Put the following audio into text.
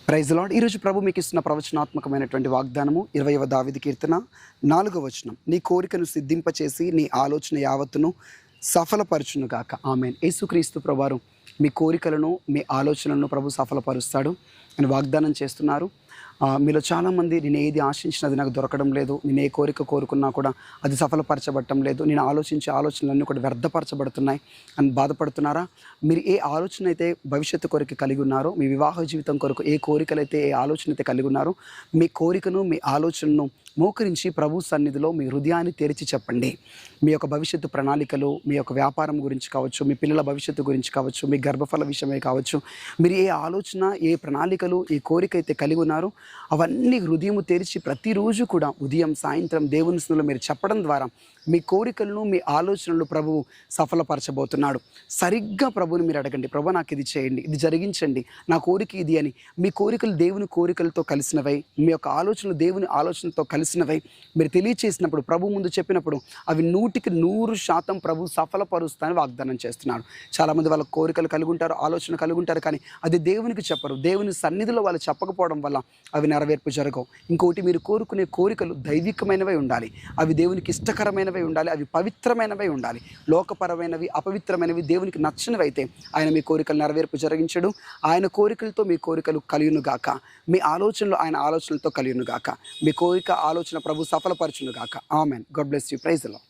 Praise lord. ఈరోజు ప్రభు మీకు ఇస్తున్న ప్రవచనాత్మకమైనటువంటి వాగ్దానము 20వ దావీదు కీర్తన 4వ వచనం. నీ కోరికను సిద్ధింపచేసి నీ ఆలోచన యావత్తును సఫలపరచును గాక. ఆమేన్. యేసుక్రీస్తు ప్రభువారు మీ కోరికలను మీ ఆలోచనలను ప్రభు సఫలపరుస్తాడు అని వాగ్దానం చేస్తున్నారు. మీలో చాలామంది నేను ఏది ఆశించినది నాకు దొరకడం లేదు, నేను ఏ కోరిక కోరుకున్నా కూడా అది సఫలపరచబడటం లేదు, నేను ఆలోచించే ఆలోచనలన్నీ కూడా వ్యర్థపరచబడుతున్నాయి అని బాధపడుతున్నారా? మీరు ఏ ఆలోచన అయితే భవిష్యత్తు కొరకు కలిగి ఉన్నారో, మీ వివాహ జీవితం కొరకు ఏ కోరికలైతే ఏ ఆలోచన అయితే కలిగి ఉన్నారో, మీ కోరికను మీ ఆలోచనను మోకరించి ప్రభు సన్నిధిలో మీ హృదయాన్ని తెరిచి చెప్పండి. మీ యొక్క భవిష్యత్తు ప్రణాళికలు, మీ యొక్క వ్యాపారం గురించి కావచ్చు, మీ పిల్లల భవిష్యత్తు గురించి కావచ్చు, మీ గర్భఫల విషయమే కావచ్చు, మీరు ఏ ఆలోచన ఏ ప్రణాళికలు ఏ కోరిక అయితే కలిగి ఉన్నారో అవన్నీ హృదయము తెరిచి ప్రతిరోజు కూడా ఉదయం సాయంత్రం దేవుని సన్నిధిలో మీరు చెప్పడం ద్వారా మీ కోరికలను మీ ఆలోచనలు ప్రభువు సఫలపరచబోతున్నాడు. సరిగ్గా ప్రభువుని మీరు అడగండి, ప్రభు నాకు ఇది చేయండి, ఇది జరిగించండి, నా కోరిక ఇది అని. మీ కోరికలు దేవుని కోరికలతో కలిసినవై, మీ యొక్క ఆలోచనలు దేవుని ఆలోచనతో కలిసినవై మీరు తెలియచేసినప్పుడు, ప్రభు ముందు చెప్పినప్పుడు అవి 100% ప్రభు సఫలపరుస్తానని వాగ్దానం చేస్తున్నాడు. చాలామంది వాళ్ళ కోరికలు కలిగి ఉంటారు, ఆలోచన కలిగి ఉంటారు, కానీ అది దేవునికి చెప్పరు. దేవుని సన్నిధిలో వాళ్ళు చెప్పకపోవడం వల్ల అవి నెరవేర్పు జరగవు. ఇంకోటి, మీరు కోరుకునే కోరికలు దైవికమైనవై ఉండాలి, అవి దేవునికి ఇష్టకరమైనవి ఉండాలి, అవి పవిత్రమైనవై ఉండాలి. లోకపరమైనవి అపవిత్రమైనవి దేవునికి నచ్చనివి అయితే ఆయన మీ కోరికలు నెరవేర్పు జరిగించడు. ఆయన కోరికలతో మీ కోరికలు కలియునుగాక, మీ ఆలోచనలు ఆయన ఆలోచనలతో కలియునుగాక, మీ కోరిక ఆలోచన ప్రభు సఫలపరచునుగాక. Amen. God bless you. Praise the lord.